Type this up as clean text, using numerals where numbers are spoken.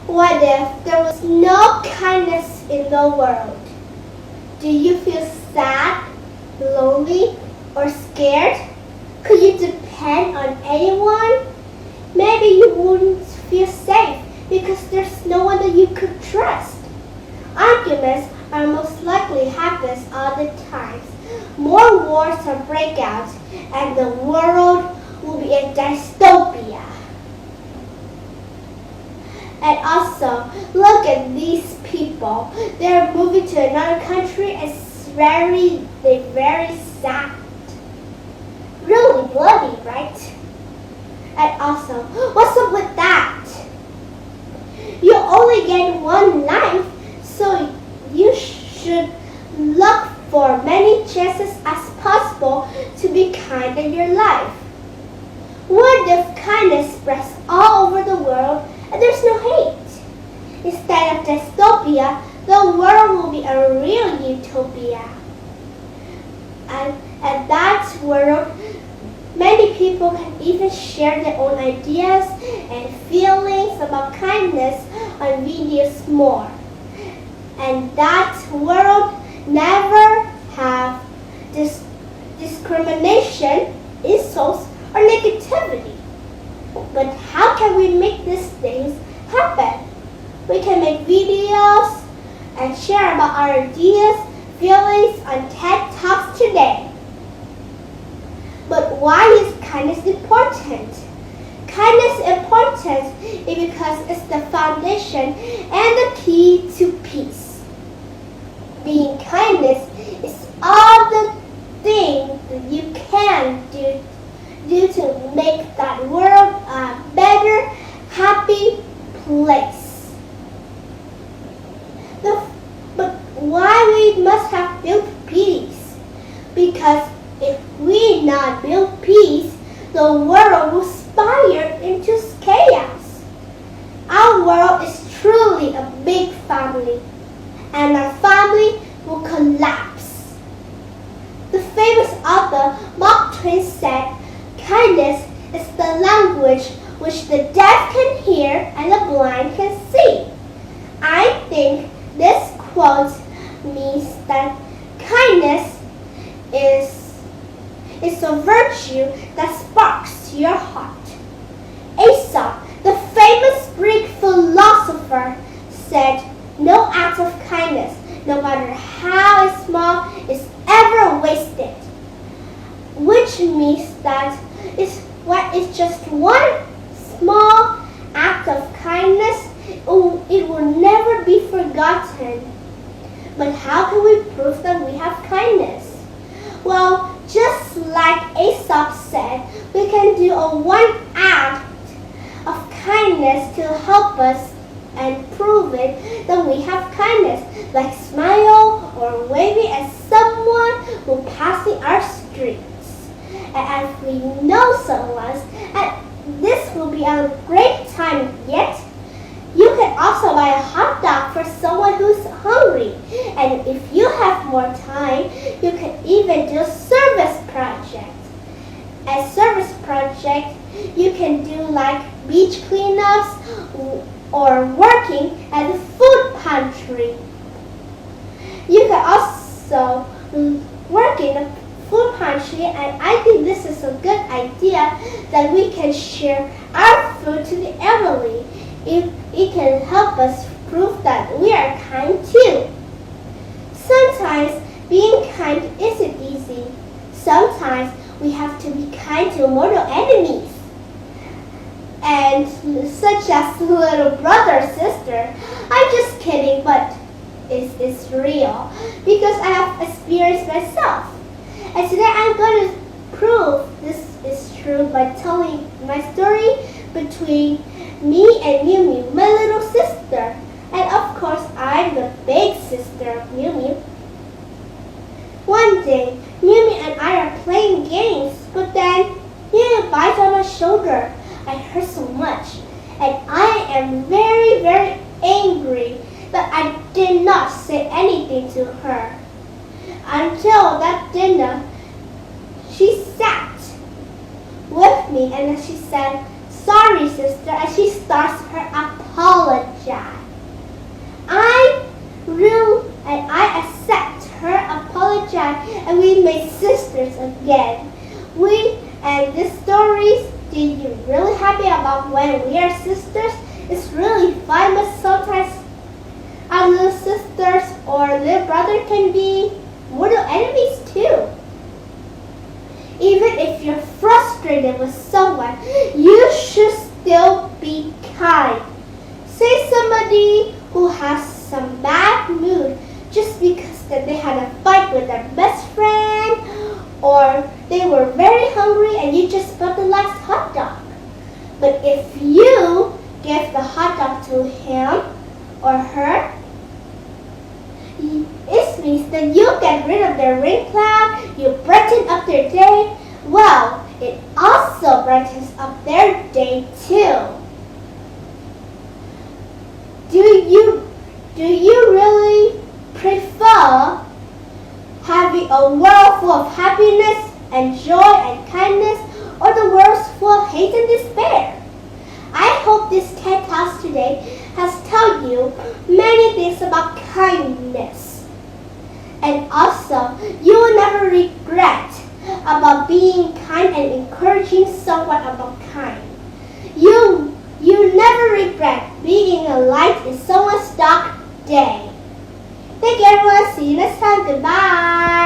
What if there was no kindness in the world? Do you feel sad, lonely, or scared? Could you depend on anyone? Maybe you wouldn't feel safe because there's no one that you could trust. Arguments are most likely happens all the time. More wars will break out and the world will be a dystopia. And also, look at these people. They're moving to another country. They're very sad. Really bloody, right? And also, what's up with that? You only get one life, so you should look for many chances as possible to be kind in your life. What if kindness spreads all over the world and there's no hate? Instead of dystopia, the world will be a real utopia. And at that world, many people can even share their own ideas and feelings about kindness on videos more. And that world never have discrimination, insults, or negativity. But how can we make these things happen? We can make videos and share about our ideas, feelings on TED Talks today. But why is kindness important? Kindness is important because it's the foundation and the key to peace. Being kindness is all the things that you can do to make that world a better, happy place. But why we must have built peace? Because if we not build peace, the world will spiral into chaos. Our world is truly a big family, and our family will collapse. The famous author Mark Twain said, "Kindness is the language which the deaf can hear and the blind can see." I think this quote means that kindness is a virtue that sparks your heart. Aesop, the famous Greek philosopher, said, "No act of kindness, no matter how small, is ever wasted." Which means that it's just one small act of kindness, it will never be forgotten. But how can we prove that we have kindness? Well, just like Aesop said, we can do one act of kindness to help us and prove it that we have kindness, like smile or waving at someone who passing our streets. And if we know someone, and this will be a great time yet, you can also buy a hot dog for someone who's hungry. And if you have more time, you can even do a service project. A service project you can do like beach cleanups or working at the food pantry. You can also work in a food pantry, and I think this is a good idea that we can share our food to the elderly. It can help us prove that we are kind too. Sometimes being kind isn't easy. Sometimes we have to be kind to mortal enemies. And such as little brother or sister. I'm just kidding, but it's real because I have experienced myself. And today I'm going to prove this is true by telling my story between me and Miu Miu, my little sister. And of course, I'm the big sister of Miu Miu. One day, Miu Miu and I are playing games, but then Miu Miu bites on my shoulder. I hurt so much, and I am very, very angry, but I did not say anything to her. Until that dinner, she sat with me and then she said, "Sorry, sister," and she starts her apology. divine as sometimes our little sisters or little brother can be mortal enemies too. Even if you're frustrated with someone, you should still be kind. Say somebody who has some bad mood just because that they had a fight with their best friend, or they were very hungry and you just bought the last hot dog. But if you give the hot dog to him or her, it means that you get rid of their rain cloud, you brighten up their day. Well, it also brightens up their day too. Do you really prefer having a world full of happiness and joy and kindness, or the world full of hate and despair? I hope this TED Talk today has told you many things about kindness. And also, you will never regret about being kind and encouraging someone about kind. You never regret being a light in someone's dark day. Thank you everyone. See you next time. Goodbye.